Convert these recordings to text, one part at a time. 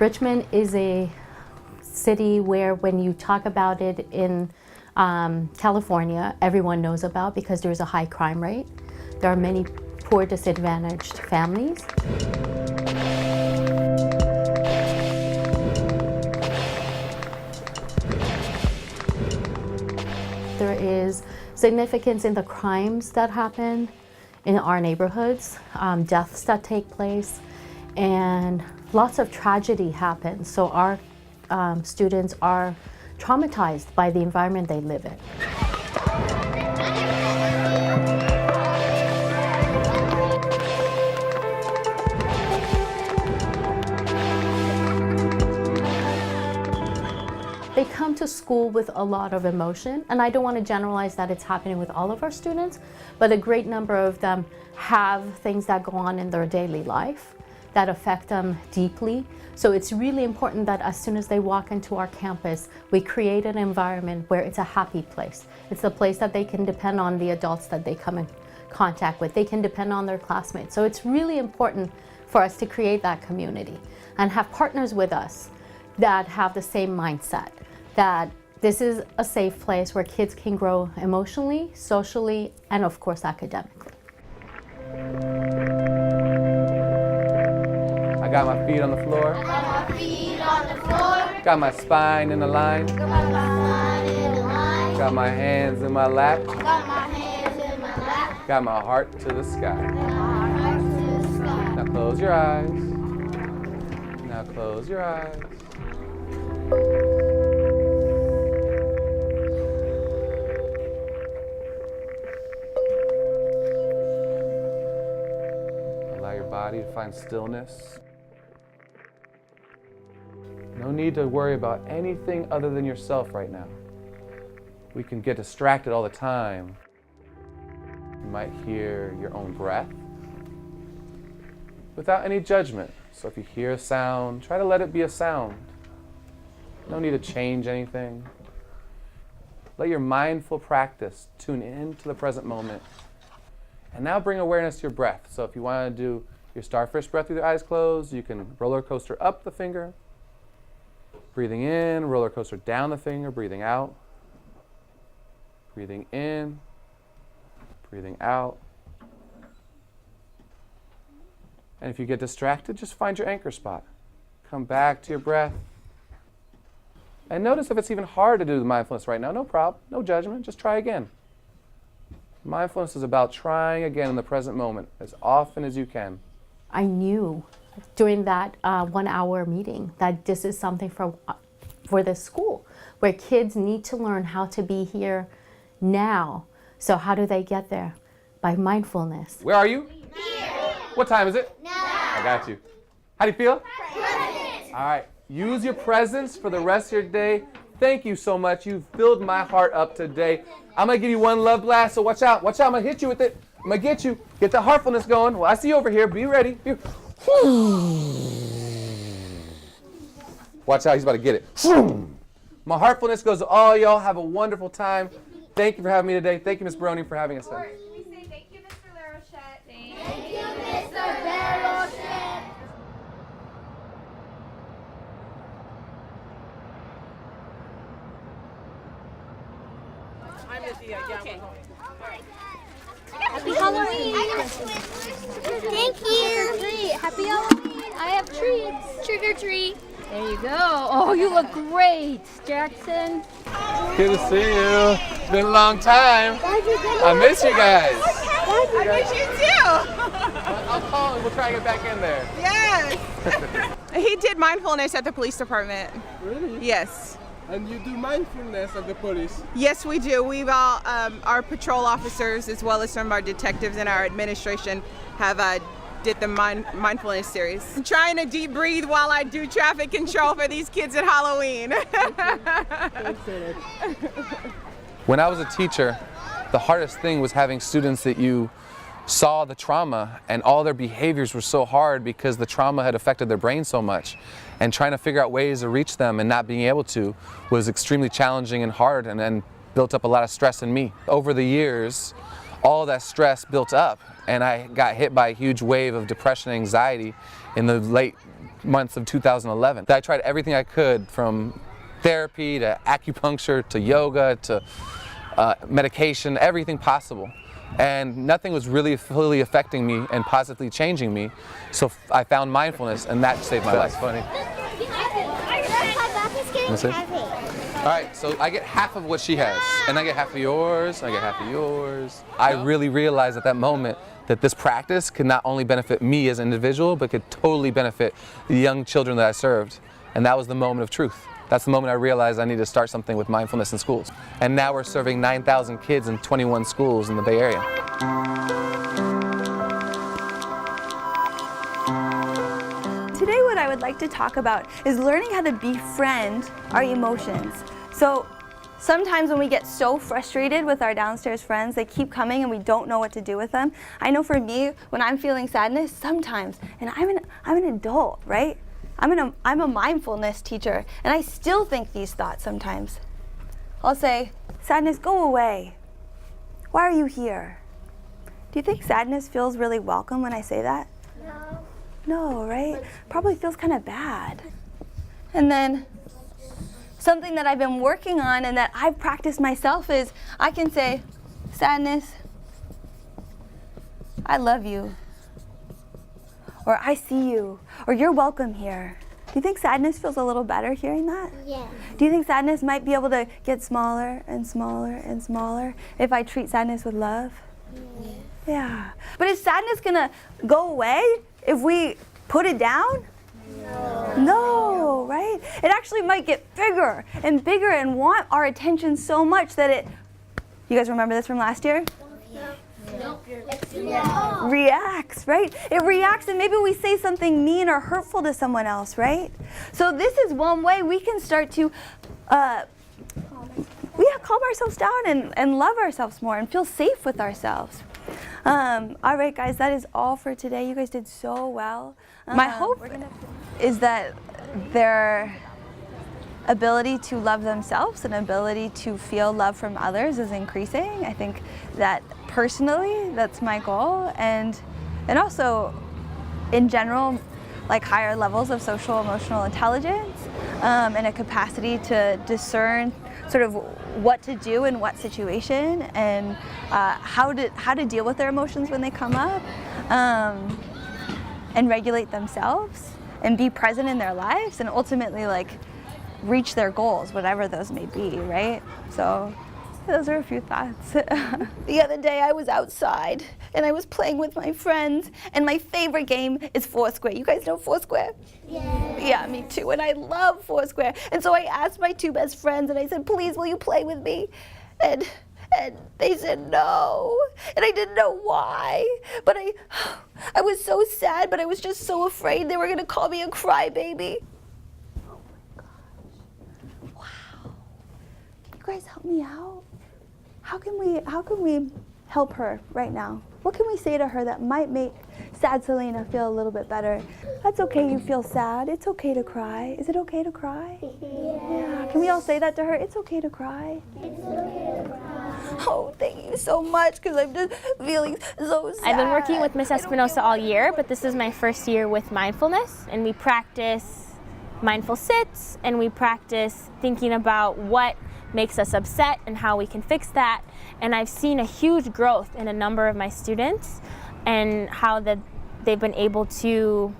Richmond is a city where when you talk about it in California, everyone knows about because there's a high crime rate. There are many poor, disadvantaged families. There is significance in the crimes that happen in our neighborhoods, deaths that take place, and lots of tragedy happens. So our students are traumatized by the environment they live in. They come to school with a lot of emotion, and I don't want to generalize that it's happening with all of our students, but a great number of them have things that go on in their daily life that affect them deeply. So it's really important that as soon as they walk into our campus, we create an environment where it's a happy place. It's a place that they can depend on the adults that they come in contact with. They can depend on their classmates. So it's really important for us to create that community and have partners with us that have the same mindset, that this is a safe place where kids can grow emotionally, socially, and of course academically. I got my feet on the floor. I got my feet on the floor. Got my spine in the line. Got my spine in the line. Got my hands in my lap. Got my hands in my lap. Got my heart to the sky. Got my heart to the sky. Now close your eyes. Now close your eyes. Allow your body to find stillness. No need to worry about anything other than yourself right now. We can get distracted all the time. You might hear your own breath without any judgment. So if you hear a sound, try to let it be a sound. No need to change anything. Let your mindful practice tune into the present moment. And now bring awareness to your breath. So if you want to do your starfish breath with your eyes closed, you can roller coaster up the finger. Breathing in, roller coaster down the finger, breathing out. Breathing in, breathing out. And if you get distracted, just find your anchor spot. Come back to your breath. And notice if it's even hard to do the mindfulness right now. No problem, no judgment, just try again. Mindfulness is about trying again in the present moment as often as you can. I knew during that 1 hour meeting that this is something for this school where kids need to learn how to be here now. So how do they get there? By mindfulness. Where are you? Here. What time is it? Now. I got you. How do you feel? Present. All right. Use your presence for the rest of your day. Thank you so much. You've filled my heart up today. I'm going to give you one love blast, so watch out. Watch out. I'm going to hit you with it. I'm going to get you. Get the heartfulness going. Well, I see you over here. Be ready. Watch out. He's about to get it. My heartfulness goes to all y'all. Have a wonderful time. Thank you for having me today. Thank you, Ms. Brony, for having us. Or should we say thank you, Mr. Larochette? Thank you, Mr. Larochette. Happy Halloween! Thank you. Happy Halloween! I have treats. Trick or treat. There you go. Oh, you look great, Jackson. Good to see you. It's been a long time. I miss you guys. I miss you too. I'll call and we'll try to get back in there. Yes. He did mindfulness at the police department. Really? Yes. And you do mindfulness at the police? Yes, we do. We've all, our patrol officers, as well as some of our detectives and our administration, have did the mindfulness series. I'm trying to deep breathe while I do traffic control for these kids at Halloween. When I was a teacher, the hardest thing was having students that you saw the trauma and all their behaviors were so hard because the trauma had affected their brain so much. And trying to figure out ways to reach them and not being able to was extremely challenging and hard and built up a lot of stress in me. Over the years, all that stress built up, and I got hit by a huge wave of depression and anxiety in the late months of 2011. I tried everything I could, from therapy to acupuncture to yoga to medication, everything possible. And nothing was really fully affecting me and positively changing me. So I found mindfulness, and that saved my life. That's funny. Let me see. All right, so I get half of what she has, and I get half of yours, I get half of yours. I really realized at that moment that this practice could not only benefit me as an individual, but could totally benefit the young children that I served. And that was the moment of truth. That's the moment I realized I need to start something with mindfulness in schools. And now we're serving 9,000 kids in 21 schools in the Bay Area. Today what I would like to talk about is learning how to befriend our emotions. So sometimes when we get so frustrated with our downstairs friends, they keep coming and we don't know what to do with them. I know for me, when I'm feeling sadness, sometimes, and I'm an adult, right? I'm a mindfulness teacher, and I still think these thoughts sometimes. I'll say, sadness, go away. Why are you here? Do you think sadness feels really welcome when I say that? No. No, right? Probably feels kind of bad. And then something that I've been working on and that I've practiced myself is I can say, sadness, I love you. Or I see you, or you're welcome here. Do you think sadness feels a little better hearing that? Yeah. Do you think sadness might be able to get smaller and smaller and smaller if I treat sadness with love? Yeah. Yeah. But is sadness gonna go away if we put it down? No. No, right? It actually might get bigger and bigger and want our attention so much that it, you guys remember this from last year? No. Reacts, right? It reacts, and maybe we say something mean or hurtful to someone else, right? So this is one way we can start to calm ourselves down and love ourselves more and feel safe with ourselves. All right, guys, that is all for today. You guys did so well. My hope is that their ability to love themselves and ability to feel love from others is increasing. I think that personally, that's my goal, and also in general, like higher levels of social emotional intelligence and a capacity to discern sort of what to do in what situation and how to deal with their emotions when they come up and regulate themselves and be present in their lives and ultimately like reach their goals, whatever those may be, right? So those are a few thoughts. The other day I was outside and I was playing with my friends, and my favorite game is Foursquare. You guys know Foursquare? Yeah. Yeah, me too, and I love Foursquare. And so I asked my two best friends and I said, please, will you play with me? And they said no, and I didn't know why. But I was so sad, but I was just so afraid they were gonna call me a crybaby. You guys help me out? How can we help her right now? What can we say to her that might make sad Selena feel a little bit better? That's okay, you feel sad. It's okay to cry. Is it okay to cry? Yeah. Can we all say that to her? It's okay to cry. It's okay to cry. Oh, thank you so much, because I'm just feeling so sad. I've been working with Miss Espinosa all year, but this is my first year with mindfulness, and we practice mindful sits, and we practice thinking about what makes us upset and how we can fix that. And I've seen a huge growth in a number of my students and how they've been able to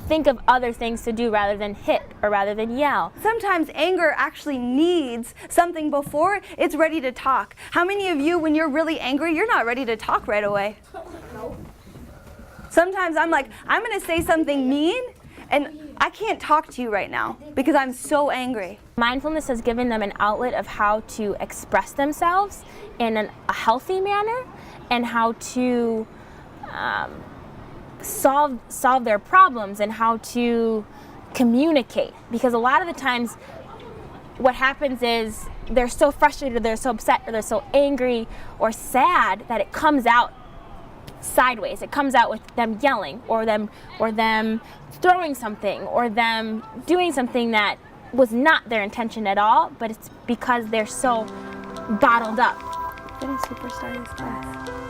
think of other things to do rather than hit or rather than yell. Sometimes anger actually needs something before it's ready to talk. How many of you, when you're really angry, you're not ready to talk right away? Sometimes I'm like, I'm gonna say something mean and I can't talk to you right now because I'm so angry. Mindfulness has given them an outlet of how to express themselves in a healthy manner and how to solve their problems and how to communicate. Because a lot of the times what happens is they're so frustrated, they're so upset, or they're so angry or sad that it comes out sideways. It comes out with them yelling or them throwing something or them doing something that was not their intention at all, but it's because they're so bottled up. Been a superstar this class.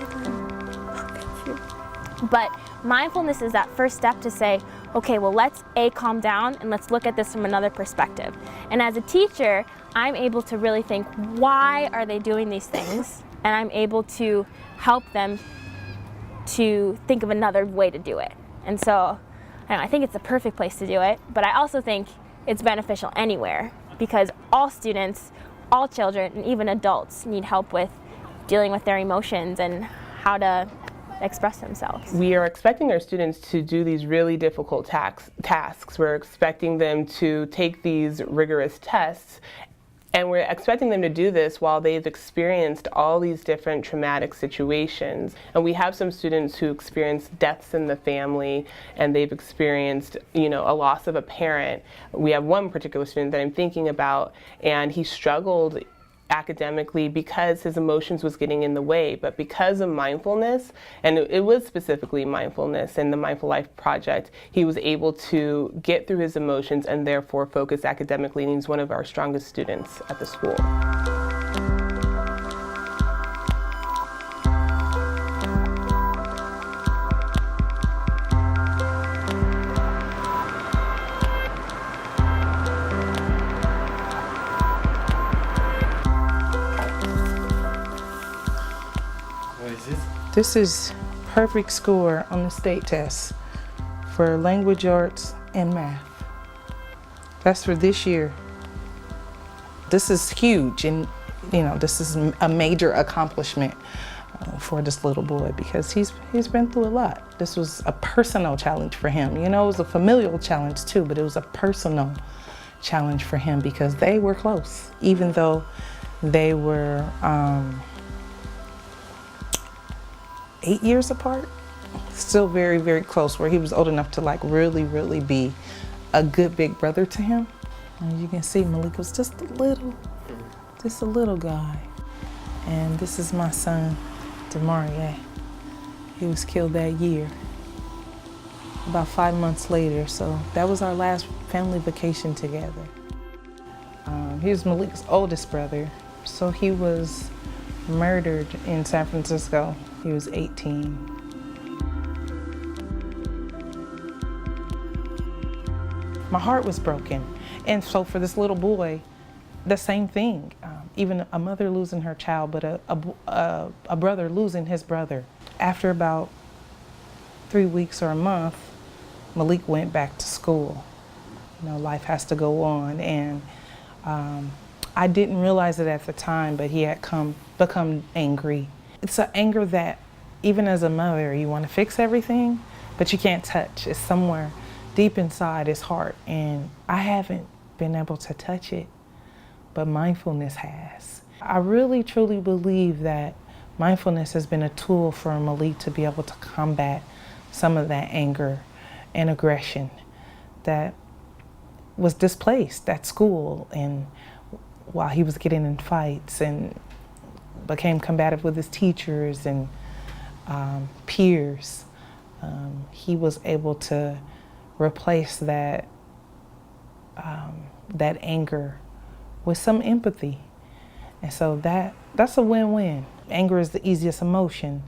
But mindfulness is that first step to say, okay, well, let's calm down and let's look at this from another perspective. And as a teacher, I'm able to really think, why are they doing these things? And I'm able to help them to think of another way to do it. And so I think it's the perfect place to do it, but I also think it's beneficial anywhere because all students, all children, and even adults need help with dealing with their emotions and how to express themselves. We are expecting our students to do these really difficult tasks. We're expecting them to take these rigorous tests, and we're expecting them to do this while they've experienced all these different traumatic situations. And we have some students who experience deaths in the family, and they've experienced, a loss of a parent. We have one particular student that I'm thinking about, and he struggled academically because his emotions was getting in the way, but because of mindfulness, and it was specifically mindfulness and the Mindful Life Project, he was able to get through his emotions and therefore focus academically, and he's one of our strongest students at the school. This is perfect score on the state test for language arts and math. That's for this year. This is huge, and this is a major accomplishment for this little boy because he's been through a lot. This was a personal challenge for him. It was a familial challenge too, but it was a personal challenge for him because they were close, even though they were 8 years apart, still very, very close, where he was old enough to really, really be a good big brother to him. And you can see Malik was just a little guy. And this is my son, Demarie. He was killed that year, about 5 months later. So that was our last family vacation together. He was Malik's oldest brother. So he was murdered in San Francisco. He was 18. My heart was broken. And so for this little boy, the same thing. Even a mother losing her child, but a brother losing his brother. After about 3 weeks or a month, Malik went back to school. Life has to go on. And I didn't realize it at the time, but he had become angry. It's an anger that, even as a mother, you want to fix everything, but you can't touch. It's somewhere deep inside his heart, and I haven't been able to touch it, but mindfulness has. I really, truly believe that mindfulness has been a tool for Malik to be able to combat some of that anger and aggression that was displaced at school and while he was getting in fights, and became combative with his teachers and peers. He was able to replace that anger with some empathy. And so that's a win-win. Anger is the easiest emotion.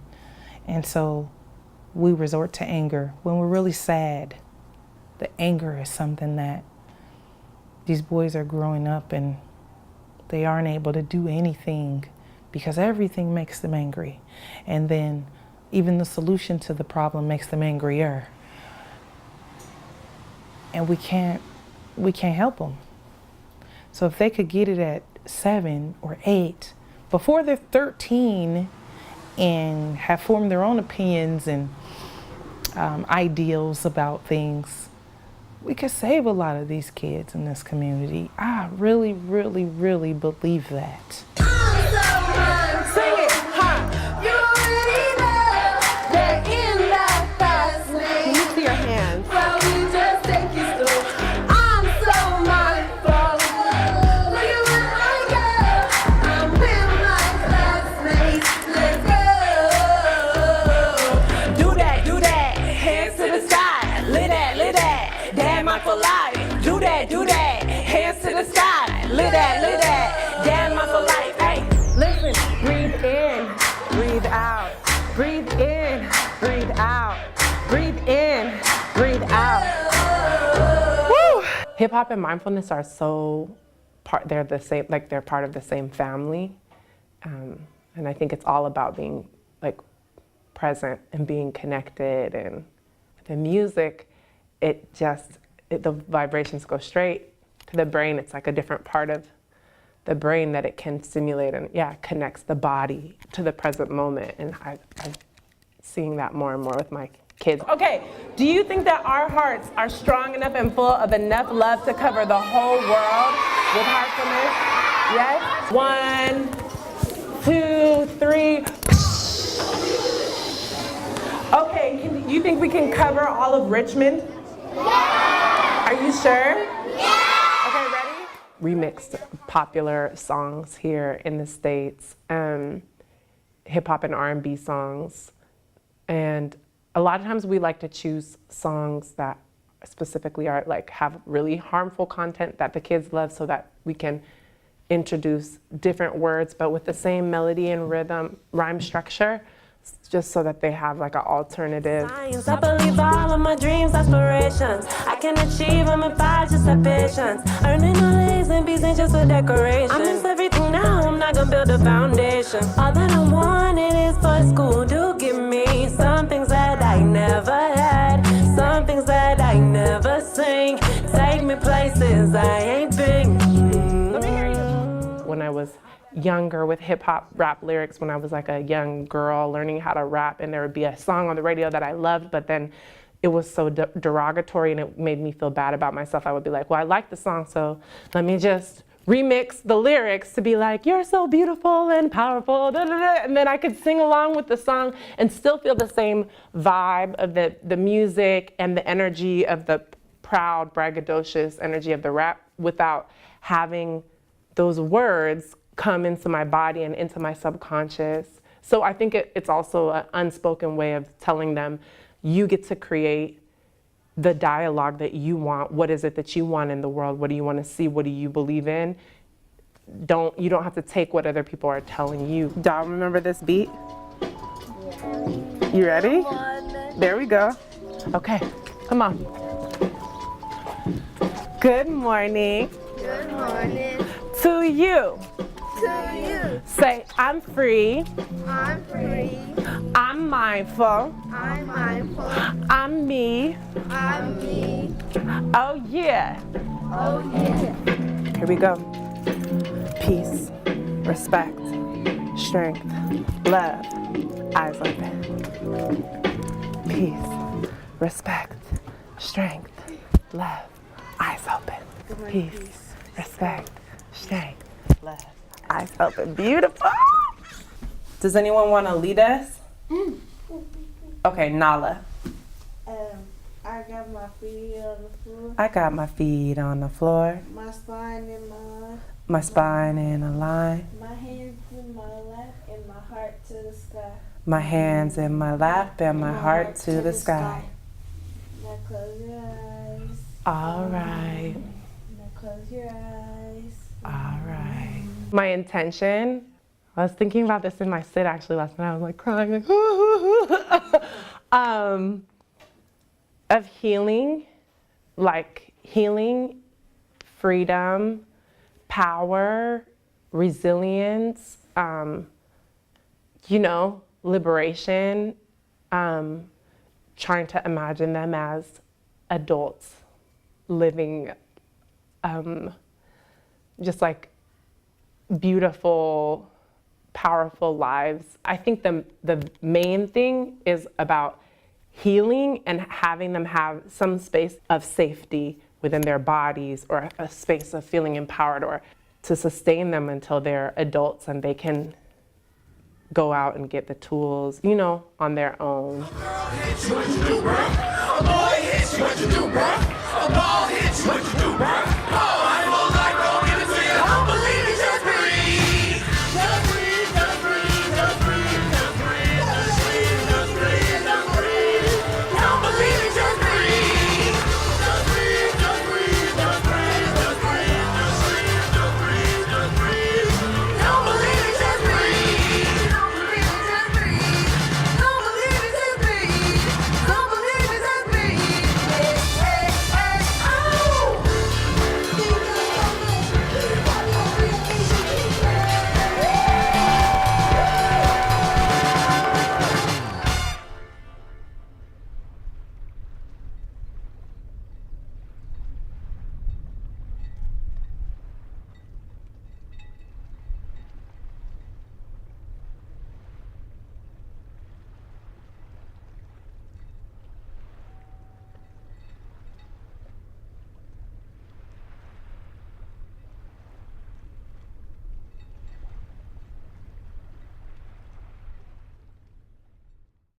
And so we resort to anger when we're really sad. The anger is something that these boys are growing up and they aren't able to do anything because everything makes them angry. And then even the solution to the problem makes them angrier. And we can't help them. So if they could get it at 7 or 8, before they're 13 and have formed their own opinions and ideals about things, we could save a lot of these kids in this community. I really, really, really believe that. Do that, hands to the sky, live that, damn my for life, hey. Listen, breathe in, breathe out, breathe in, breathe out. Hip hop and mindfulness are so they're the same, like they're part of the same family. And I think it's all about being like present and being connected. And the music, the vibrations go straight to the brain. It's like a different part of the brain that it can stimulate, and connects the body to the present moment. And I'm seeing that more and more with my kids. Okay, do you think that our hearts are strong enough and full of enough love to cover the whole world with heartfulness? Yes? 1, 2, 3. Okay, do you think we can cover all of Richmond? Yeah! Are you sure? Yeah! Okay, ready? Remixed popular songs here in the States, hip hop and R&B songs. And a lot of times we like to choose songs that specifically are like have really harmful content that the kids love, so that we can introduce different words but with the same melody and rhythm, rhyme structure, just so that they have like an alternative. Science, I believe all of my dreams, aspirations. I can achieve them if I just have patience. Earning all A's and B's ain't just a decoration. I miss everything now, I'm not gonna build a foundation. All that I wanted is for school to give me some things that I never had, some things that I never seen. Take me places I ain't been. Let me hear you. When I was younger with hip hop rap lyrics, when I was like a young girl learning how to rap, and there would be a song on the radio that I loved, but then it was so derogatory and it made me feel bad about myself. I would be like, well, I like the song, so let me just remix the lyrics to be like, you're so beautiful and powerful, da, da, da. And then I could sing along with the song and still feel the same vibe of the music and the energy of the proud, braggadocious energy of the rap without having those words come into my body and into my subconscious. So I think it's also an unspoken way of telling them, you get to create the dialogue that you want. What is it that you want in the world? What do you want to see? What do you believe in? You don't have to take what other people are telling you. Y'all remember this beat? You ready? There we go. Okay, come on. Good morning. Good morning. To you. To you. Say, I'm free. I'm free. I'm mindful. I'm mindful. I'm me. I'm me. Oh yeah. Oh yeah. Here we go. Peace, respect, strength, love, eyes open. Peace, respect, strength, love, eyes open. Peace, respect, strength, love, eyes open. Beautiful. Does anyone want to lead us? Okay, Nala. I got my feet on the floor. I got my feet on the floor. My spine in my line. My spine in a line. My hands in my lap and my heart to the sky. My hands in my lap and my heart to the sky. Now close your eyes. All right. Now close your eyes. All right. My intention, I was thinking about this in my sit actually last night. I was like crying, like, of healing, like healing, freedom, power, resilience, liberation, trying to imagine them as adults living just like beautiful, powerful lives. I think the main thing is about healing and having them have some space of safety within their bodies, or a space of feeling empowered, or to sustain them until they're adults and they can go out and get the tools, on their own. A boy hits you, what you do, bro? A ball hits you, what you do, bro?